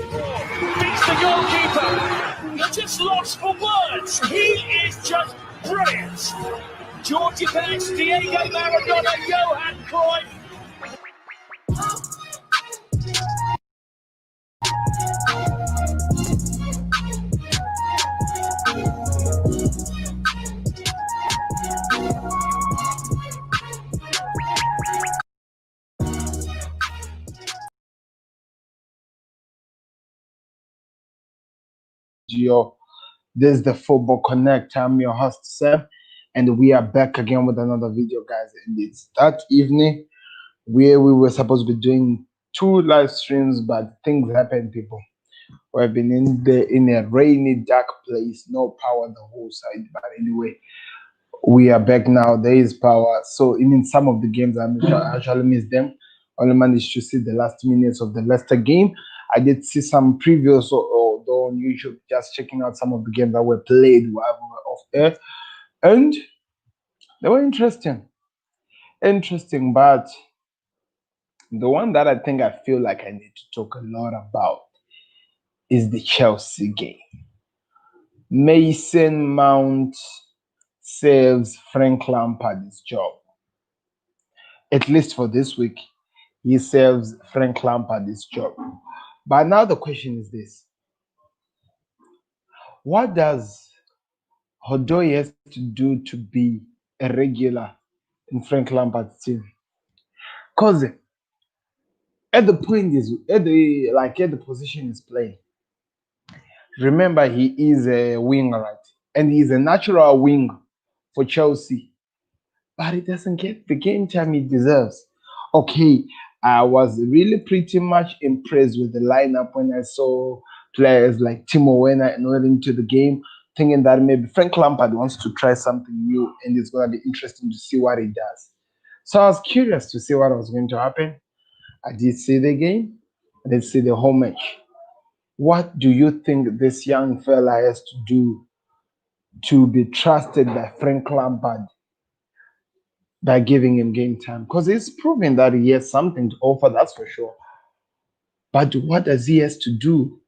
Beats the goalkeeper. You're just lost for words. He is just brilliant. Georgie Best, Diego Maradona, Johan Cruyff. This is the Football Connect. I'm your host Sam, and we are back again with another video, guys. And it's that evening where we were supposed to be doing 2 live streams, but things happened, people. We've been in a rainy, dark place, no power the whole side. But anyway, we are back now. There is power. So in some of the games, I actually missed them. Only managed to see the last minutes of the Leicester game. I did see some previews, although on YouTube, just checking out some of the games that were played while we were off air, and they were interesting. But the one that I think I feel like I need to talk a lot about is the Chelsea game. Mason Mount saves Frank Lampard his job. At least for this week, he saves Frank Lampard his job. But now the question is this: what does Hodoi has to do to be a regular in Frank Lampard's team? Because at the position he's playing, remember he is a winger, right? And he's a natural wing for Chelsea, but he doesn't get the game time he deserves. Okay, I was really pretty much impressed with the lineup when I saw players like Timo Werner and into the game, thinking that maybe Frank Lampard wants to try something new and it's going to be interesting to see what he does. So I was curious to see what was going to happen. I did see the game. I did see the home match. What do you think this young fella has to do to be trusted by Frank Lampard by giving him game time? Because he's proven that he has something to offer, that's for sure. But what does he has to do?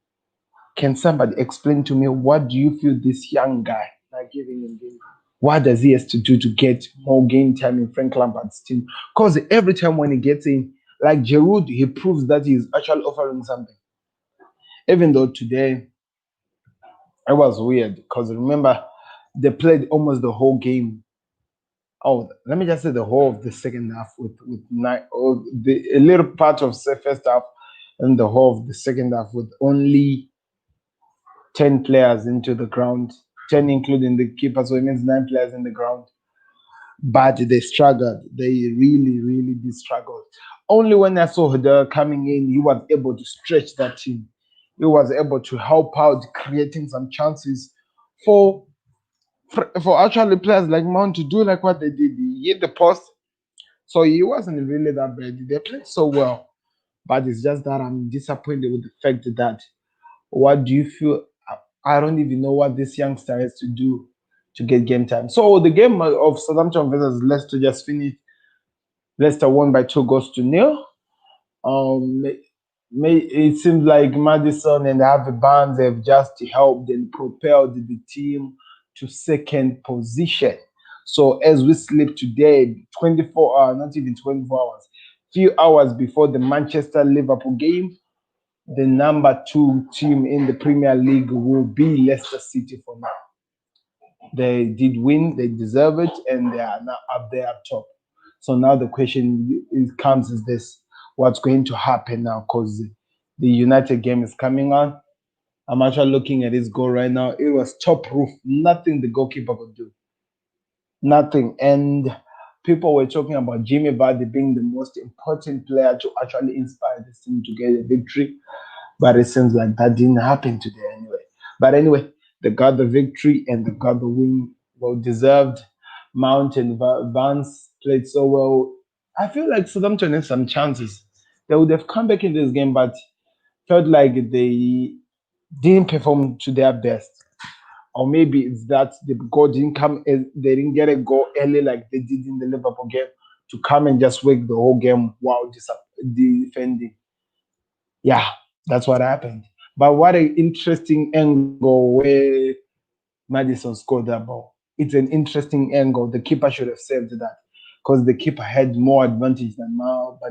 Can somebody explain to me, what do you feel this young guy by giving him game time? What does he has to do to get more game time in Frank Lampard's team? Because every time when he gets in, like Giroud, he proves that he's actually offering something. Even though today it was weird, because remember, they played almost the whole game. Oh, let me just say the whole of the second half with nine, or a little part of the first half and the whole of the second half with only 10 players into the ground, 10 including the keeper, so it means 9 players in the ground. But they struggled. They really, really did struggle. Only when I saw Hodder coming in, he was able to stretch that team. He was able to help out, creating some chances for actually players like Mount to do like what they did. He hit the post, so he wasn't really that bad. They played so well, but it's just that I'm disappointed with the fact that, what do you feel? I don't even know what this youngster has to do to get game time. So the game of Southampton versus Leicester just finished. Leicester won by 2-0. It seems like Madison and Harvey Barnes have just helped and propelled the team to second position. So as we sleep today, 24 hours, not even 24 hours, few hours before the Manchester-Liverpool game, the number 2 team in the Premier League will be Leicester City for now. They did win, they deserve it, and they are now up there up top. So now the question comes is this: what's going to happen now? Because the United game is coming on. I'm actually looking at his goal right now. It was top roof. Nothing the goalkeeper could do. Nothing. And people were talking about Jimmy Vardy being the most important player to actually inspire this team to get a victory. But it seems like that didn't happen today anyway. But anyway, they got the victory and they got the win. Well deserved. Mount and Vance played so well. I feel like Southampton had some chances. They would have come back in this game, but felt like they didn't perform to their best. Or maybe it's that the goal didn't come, they didn't get a goal early like they did in the Liverpool game to come and just wake the whole game while defending. Yeah, that's what happened. But what an interesting angle where Madison scored that ball. It's an interesting angle. The keeper should have saved that because the keeper had more advantage than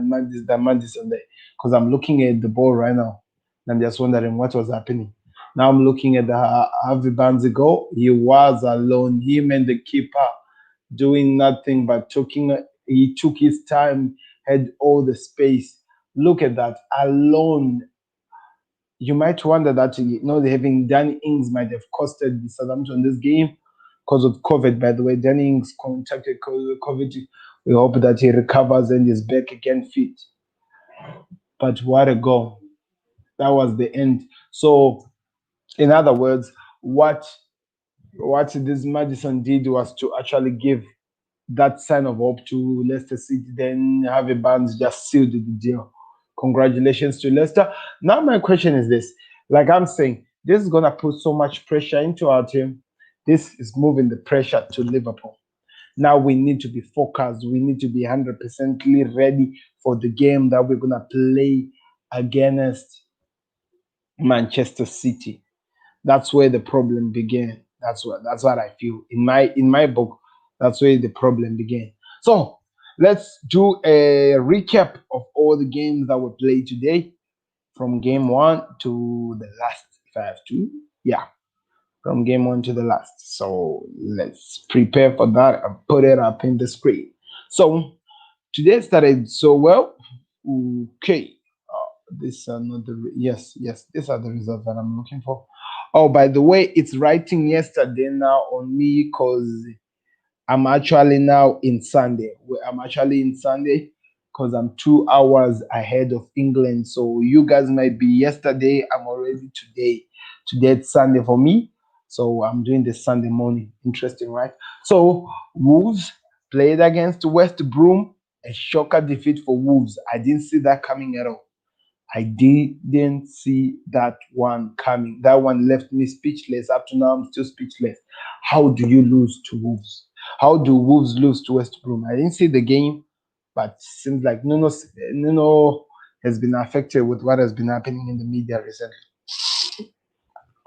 Madison there. Because I'm looking at the ball right now. And I'm just wondering what was happening. Now I'm looking at the Harvey Barnes goal. He was alone. Him and the keeper doing nothing but talking. He took his time, had all the space. Look at that alone. You might wonder that having Danny Ings might have costed the Southampton this game because of COVID. By the way, Danny Ings contracted COVID. We hope that he recovers and is back again fit. But what a goal! That was the end. So, in other words, what this Madison did was to actually give that sign of hope to Leicester City. Then Harvey Barnes just sealed the deal. Congratulations to Leicester. Now my question is this: like I'm saying, this is gonna put so much pressure into our team. This is moving the pressure to Liverpool. Now we need to be focused. We need to be 100% ready for the game that we're gonna play against Manchester City. That's where the problem began. That's what I feel in my book. That's where the problem began. So let's do a recap of all the games that were played today, from game one to the last. If I have to, yeah, from game one to the last. So let's prepare for that and put it up in the screen. So today started so well. Okay, these are not yes, these are the results that I'm looking for. Oh, by the way, it's writing yesterday now on me because I'm actually now in Sunday. I'm actually in Sunday because I'm 2 hours ahead of England. So you guys might be yesterday. I'm already today. Today it's Sunday for me. So I'm doing this Sunday morning. Interesting, right? So Wolves played against West Brom. A shocker defeat for Wolves. I didn't see that coming at all. I didn't see that one coming. That one left me speechless. Up to now, I'm still speechless. How do you lose to Wolves? How do Wolves lose to West Brom? I didn't see the game, but seems like Nuno has been affected with what has been happening in the media recently.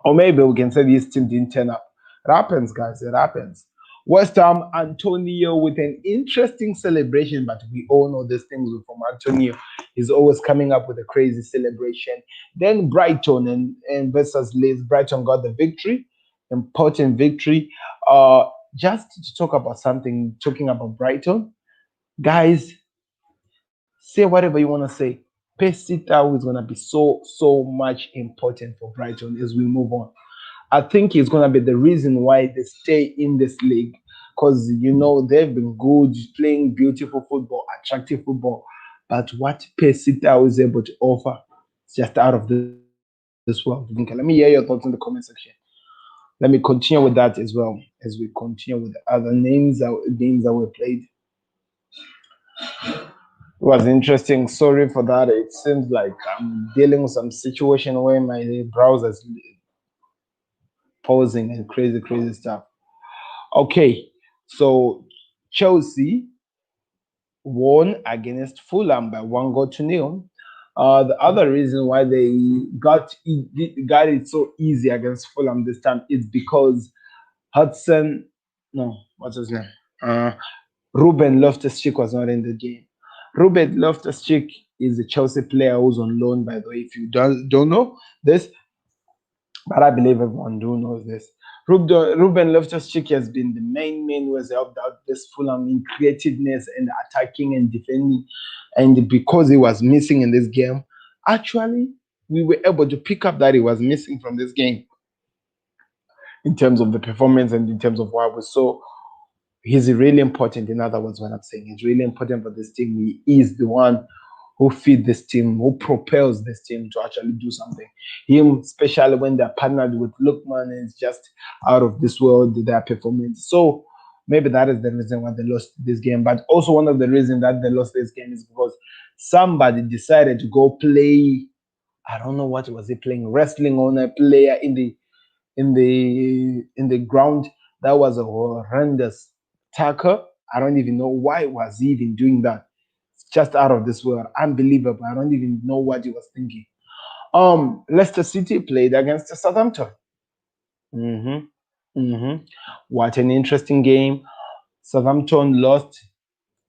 Or maybe we can say this team didn't turn up. It happens, guys. It happens. West Ham, Antonio with an interesting celebration, but we all know these things from Antonio. He's always coming up with a crazy celebration. Then Brighton and versus Leeds. Brighton got the victory, important victory. Just to talk about something, talking about Brighton, guys, say whatever you want to say. Pesita is gonna be so much important for Brighton as we move on. I think it's gonna be the reason why they stay in this league because they've been good, playing beautiful football, attractive football. But what Pesita was able to offer is just out of this world. Okay, let me hear your thoughts in the comment section. Let me continue with that as well as we continue with the other games that were played. It was interesting. Sorry for that. It seems like I'm dealing with some situation where my browser's pausing and crazy stuff. Okay, so Chelsea won against Fulham by 1-0. The other reason why they got it so easy against Fulham this time is because Hudson, no, what's his name? Uh, Ruben Loftus-Cheek was not in the game. Ruben Loftus-Cheek is a Chelsea player who's on loan, by the way. If you don't know this, but I believe everyone do knows this. Ruben Loftus-Cheek has been the main who has helped out this Fulham in creativeness and attacking and defending. And because he was missing in this game, actually, we were able to pick up that he was missing from this game in terms of the performance and in terms of what we saw. He's really important. In other words, what I'm saying, he's really important for this team. He is the one who feed this team, who propels this team to actually do something. Him, especially when they're partnered with Lookman, is just out of this world, their performance. So maybe that is the reason why they lost this game. But also one of the reasons that they lost this game is because somebody decided to go play, I don't know what was he playing, wrestling on a player in the ground. That was a horrendous tackle. I don't even know why was he even doing that. It's just out of this world, unbelievable. I don't even know what he was thinking. Leicester City played against Southampton. hmm hmm What an interesting game. Southampton lost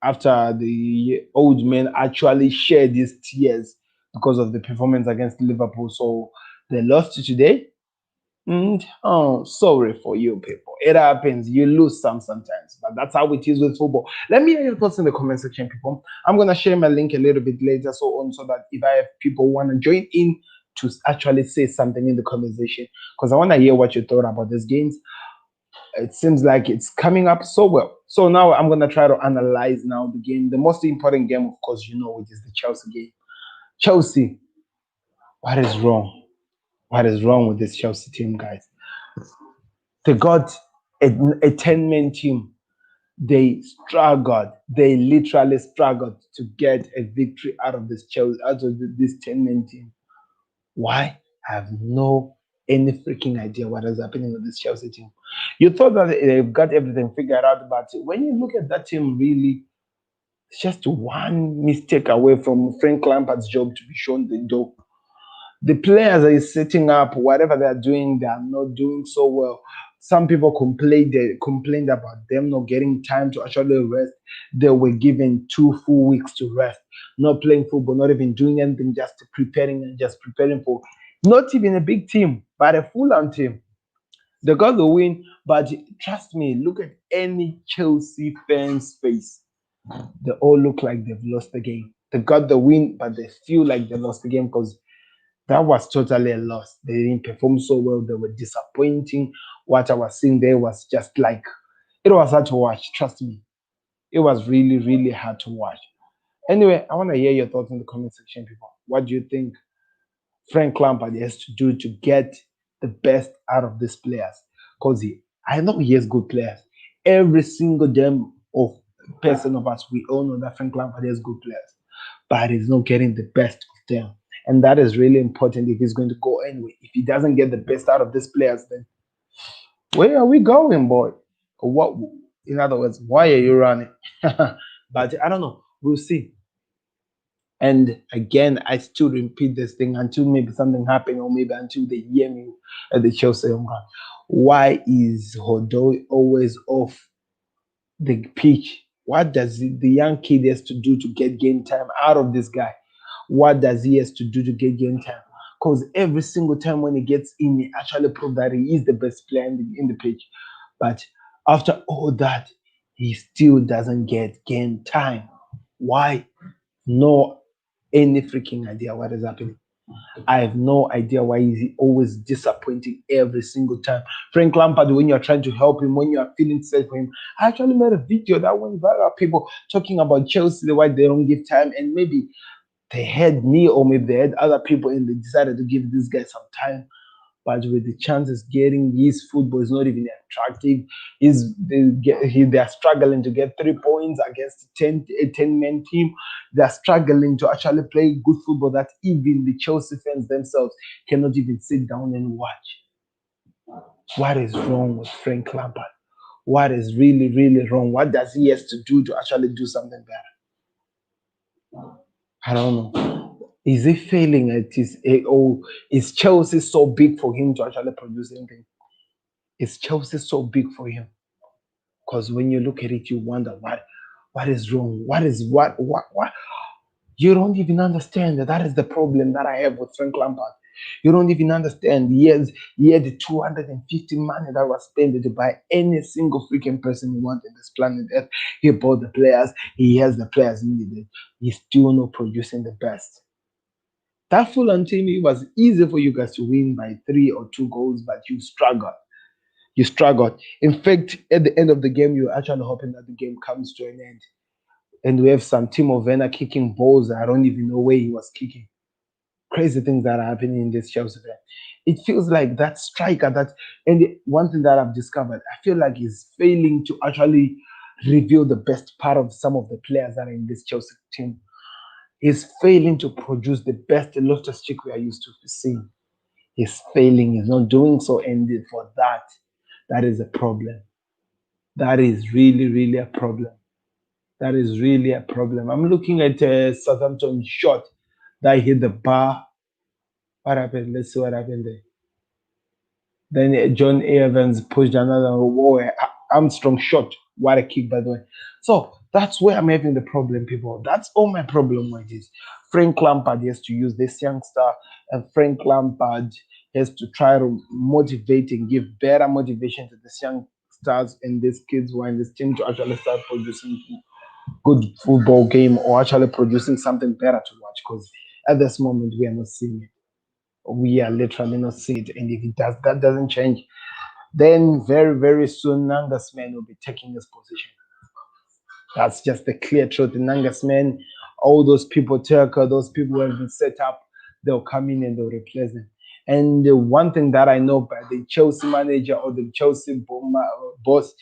after the old men actually shared these tears because of the performance against Liverpool. So they lost today. And oh, sorry for you people. It happens. You lose sometimes, but that's how it is with football. Let me hear your thoughts in the comment section, people. I'm gonna share my link a little bit later, so that if I have people want to join in to actually say something in the conversation, because I want to hear what you thought about these games. It seems like it's coming up so well. So now I'm gonna try to analyze now the game, the most important game, of course, which is the Chelsea game. Chelsea, what is wrong? What is wrong with this Chelsea team, guys? They got a 10-man team. They struggled. They literally struggled to get a victory out of this Chelsea, out of this 10-man team. Why? I have no any freaking idea what is happening with this Chelsea team. You thought that they've got everything figured out, but when you look at that team, really, it's just one mistake away from Frank Lampard's job to be shown the door. The players are setting up whatever they're doing, they are not doing so well. Some people complained about them not getting time to actually rest. They were given 2 full weeks to rest, not playing football, not even doing anything, just preparing for not even a big team, but a Fulham team. They got the win, but trust me, look at any Chelsea fan's face. They all look like they've lost the game. They got the win, but they feel like they lost the game because that was totally a loss. They didn't perform so well. They were disappointing. What I was seeing there was just like, it was hard to watch. Trust me. It was really, really hard to watch. Anyway, I want to hear your thoughts in the comment section, people. What do you think Frank Lampard has to do to get the best out of these players? Because I know he has good players. Every single damn of person of us, we all know that Frank Lampard has good players, but he's not getting the best of them. And that is really important if he's going to go anyway. If he doesn't get the best out of these players, then where are we going, boy? What? In other words, why are you running? But I don't know. We'll see. And again, I still repeat this thing until maybe something happens, or maybe until they hear me at the Chelsea home ground. Why is Hodoi always off the pitch? What does the young kid has to do to get game time out of this guy? What does he has to do to get game time? Because every single time when he gets in, he actually proves that he is the best player in the pitch. But after all that, he still doesn't get game time. Why? No any freaking idea what is happening. I have no idea why he's always disappointing every single time. Frank Lampard, when you're trying to help him, when you are feeling sad for him, I actually made a video that went viral. People talking about Chelsea, why they don't give time, and maybe they had me or maybe they had other people and they decided to give this guy some time. But with the chances getting his football is not even attractive. They are struggling to get 3 points against a 10-man team. They are struggling to actually play good football that even the Chelsea fans themselves cannot even sit down and watch. What is wrong with Frank Lampard? What is really, really wrong? What does he have to do to actually do something better? I don't know. Is he failing at his or is Chelsea so big for him to actually produce anything? Is Chelsea so big for him? Because when you look at it, you wonder what is wrong? What you don't even understand that is the problem that I have with Frank Lampard. You don't even understand. He had the 250 money that was spent to buy any single freaking person he wanted in this planet Earth. He bought the players, he has the players needed. He's still not producing the best. That Fulham team, it was easy for you guys to win by 3 or 2 goals, but you struggled. You struggled. In fact, at the end of the game, you're actually hoping that the game comes to an end. And we have some Timo Werner kicking balls. I don't even know where he was kicking. Crazy things that are happening in this Chelsea game. It feels like that striker and one thing that I've discovered, I feel like he's failing to actually reveal the best part of some of the players that are in this Chelsea team. He's failing to produce the best Loftus Cheek we are used to seeing. He's failing. He's not doing so, and for that, that is a problem. That is really, really a problem. That is really a problem. I'm looking at Southampton shot that hit the bar. What happened? Let's see what happened there. Then John Evans pushed another. Whoa, Armstrong shot. What a kick, by the way. So that's where I'm having the problem, people. That's all my problem with this. Frank Lampard has to use this youngster, and Frank Lampard has to try to motivate and give better motivation to these young stars and these kids who are in this team to actually start producing good football game or actually producing something better to watch. Because at this moment we are not seeing it. We are literally not seeing it, and if it does, that doesn't change, then very, very soon Nanga's man will be taking his position. That's just the clear truth. The Nanga's men, all those people, Turker, those people who have been set up, they'll come in and they'll replace them. And the one thing that I know by the Chelsea manager or the Chelsea boss,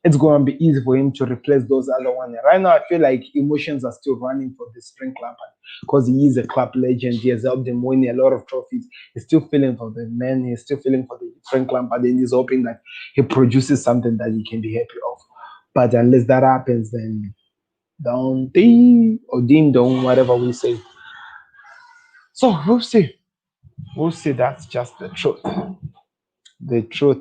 it's going to be easy for him to replace those other ones. Right now, I feel like emotions are still running for this Frank Lampard because he is a club legend. He has helped them win a lot of trophies. He's still feeling for the man. He's still feeling for the Frank Lampard, and he's hoping that he produces something that he can be happy of. But unless that happens, then down ding or ding dong, whatever we say. So we'll see. We'll see. That's just the truth. The truth.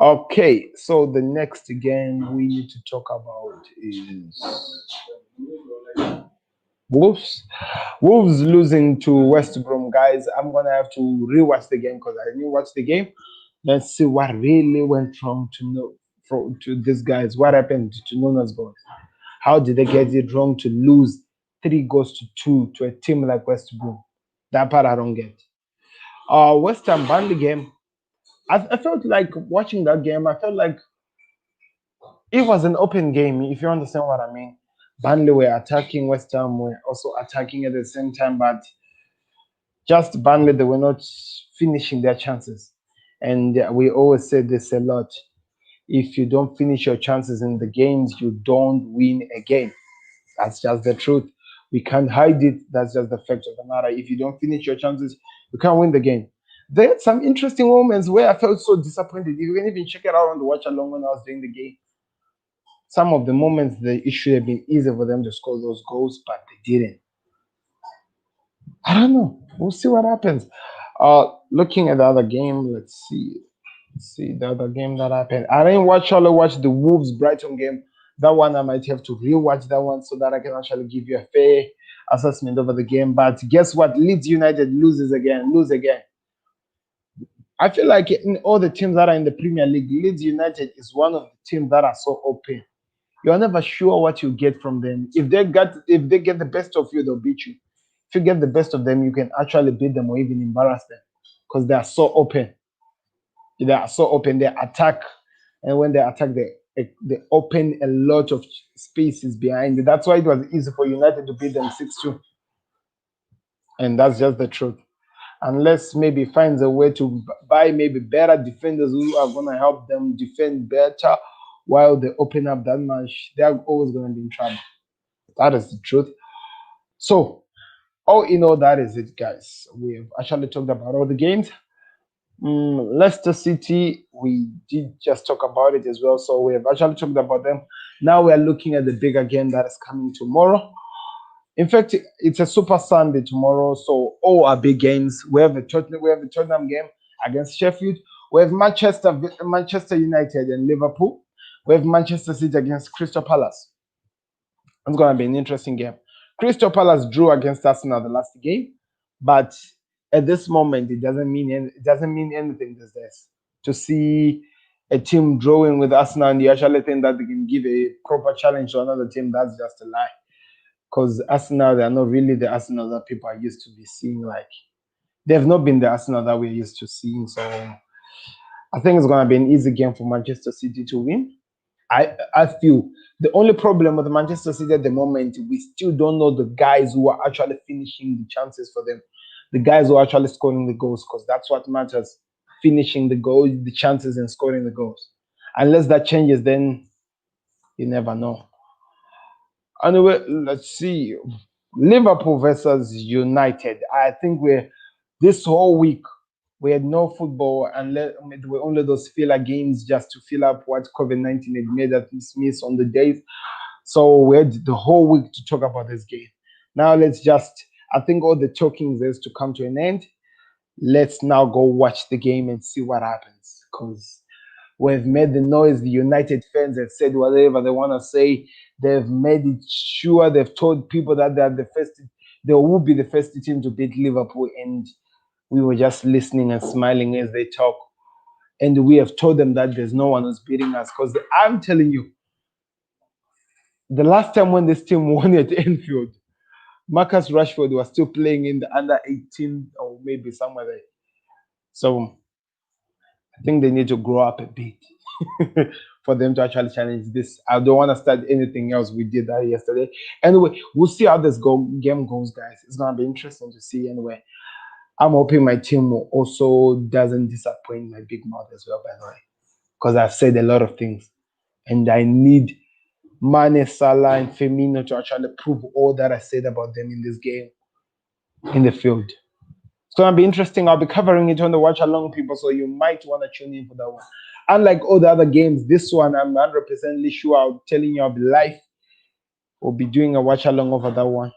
Okay, so the next game we need to talk about is Wolves. Wolves losing to West Brom, guys. I'm gonna have to rewatch the game because I didn't watch the game. Let's see what really went wrong to these guys. What happened to Nuno's boys? How did they get it wrong to lose 3 goals to 2 to a team like West Brom? That part I don't get. West Ham Burnley game. I felt like watching that game. I felt like it was an open game, if you understand what I mean. Burnley were attacking, West Ham were also attacking at the same time, but just Burnley, they were not finishing their chances. And we always say this a lot. If you don't finish your chances in the games, you don't win a game. That's just the truth. We can't hide it. That's just the fact of the matter. If you don't finish your chances, you can't win the game. There are some interesting moments where I felt so disappointed. You can even check it out on the watch along when I was doing the game. Some of the moments it should have been easy for them to score those goals, but they didn't. I don't know. We'll see what happens. Looking at the other game, let's see. Let's see the other game that happened. I didn't actually watch the Wolves Brighton game. That one I might have to rewatch that one so that I can actually give you a fair assessment over the game. But guess what? Leeds United lose again. I feel like in all the teams that are in the Premier League, Leeds United is one of the teams that are so open. You're never sure what you get from them. If they get the best of you, they'll beat you. If you get the best of them, you can actually beat them or even embarrass them because they are so open. They are so open. They attack, and when they attack, they open a lot of spaces behind. That's why it was easy for United to beat them 6-2, and that's just the truth. Unless maybe finds a way to buy maybe better defenders who are gonna help them defend better while they open up that much, they're always gonna be in trouble. That is the truth. So, all in all, that is it, guys. We've actually talked about all the games. Leicester City, we did just talk about it as well. So, we have actually talked about them. Now we are looking at the bigger game that is coming tomorrow. In fact, it's a Super Sunday tomorrow, so all our big games. We have the Tottenham game against Sheffield. We have Manchester United and Liverpool. We have Manchester City against Crystal Palace. It's going to be an interesting game. Crystal Palace drew against Arsenal the last game, but at this moment, it doesn't mean anything these days. To see a team drawing with Arsenal and you actually think that they can give a proper challenge to another team, that's just a lie. Because Arsenal, they are not really the Arsenal that people are used to be seeing. Like they've not been the Arsenal that we're used to seeing. So I think it's gonna be an easy game for Manchester City to win. I feel the only problem with Manchester City at the moment, we still don't know the guys who are actually finishing the chances for them, the guys who are actually scoring the goals, because that's what matters: finishing the goals, the chances, and scoring the goals. Unless that changes, then you never know. Anyway, let's see. Liverpool versus United. I think we're this whole week we had no football and there were only those filler games just to fill up what COVID-19 had made us miss on the days. So we had the whole week to talk about this game. Now let's just I think all the talking is to come to an end. Let's now go watch the game and see what happens. Because we've made the noise. The United fans have said whatever they want to say. They've made it sure. They've told people that they are the first. They will be the first team to beat Liverpool, and we were just listening and smiling as they talk. And we have told them that there's no one who's beating us. Because I'm telling you, the last time when this team won at Anfield, Marcus Rashford was still playing in the under 18 or maybe somewhere there. So I think they need to grow up a bit for them to actually challenge this. I don't want to start anything else. We did that yesterday. Anyway, we'll see how this game goes, guys. It's going to be interesting to see anyway. I'm hoping my team also doesn't disappoint my big mouth as well, by the way, because I've said a lot of things. And I need Mane, Salah, and Firmino to actually prove all that I said about them in this game, in the field. It's going to be interesting. I'll be covering it on the watch along, people, so you might want to tune in for that one. Unlike all the other games, this one I'm 100% sure I'm telling you I'll be live. We'll be doing a watch along over that one.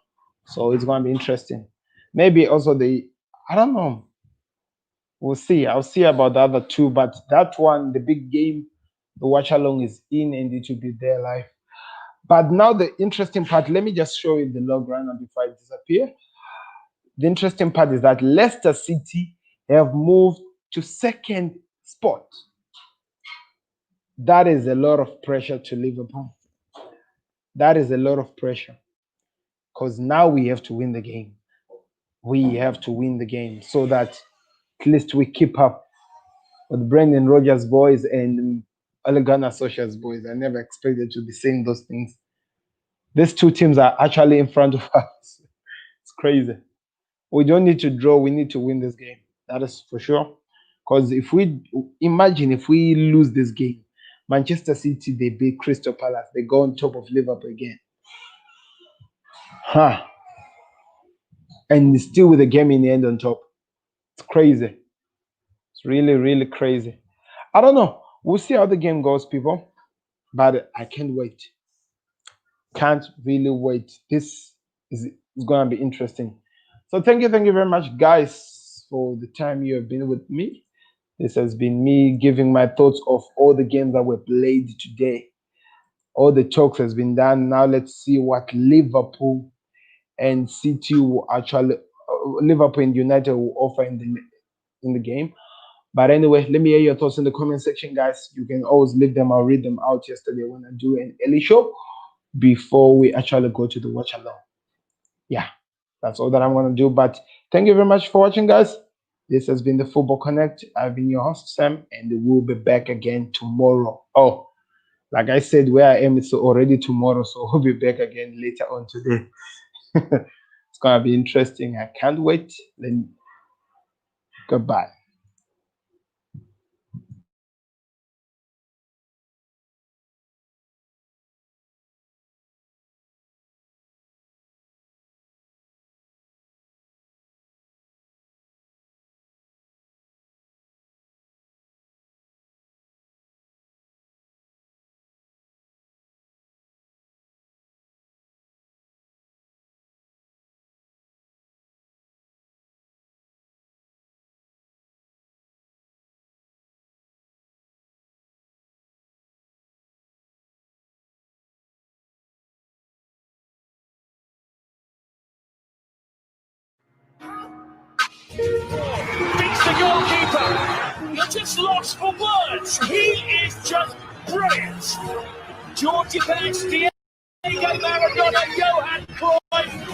So it's going to be interesting. Maybe also I don't know. We'll see. I'll see about the other two, but that one, the big game, the watch along is in and it will be there live. But now the interesting part, let me just show you the log right now before I disappear. The interesting part is that Leicester City have moved to second spot. That is a lot of pressure to Liverpool. That is a lot of pressure because now we have to win the game. We have to win the game so that at least we keep up with Brendan Rodgers' boys and Ole Gunnar Solskjaer's boys. I never expected to be saying those things. These two teams are actually in front of us. It's crazy. We don't need to draw. We need to win this game. That is for sure. Because if we lose this game, Manchester City, they beat Crystal Palace. They go on top of Liverpool again. And still with the game in the end on top. It's crazy. It's really, really crazy. I don't know. We'll see how the game goes, people. But I can't wait. Can't really wait. This is going to be interesting. So thank you very much, guys, for the time you have been with me. This has been me giving my thoughts of all the games that were played today. All the talks has been done. Now let's see what Liverpool and City will actually, Liverpool and United will offer in the game. But anyway, let me hear your thoughts in the comment section, guys. You can always leave them. I'll read them out yesterday when I do an early show before we actually go to the watch along. Yeah, that's all that I'm going to do. But thank you very much for watching, guys. This has been the Football Connect. I've been your host, Sam, and we'll be back again tomorrow. Oh, like I said, where I am, it's already tomorrow, so we'll be back again later on today. It's going to be interesting. I can't wait. Then goodbye. Beats the goalkeeper. You're just lost for words. He is just brilliant. Georgie Banks, Diego Maradona, Johan Cruyff.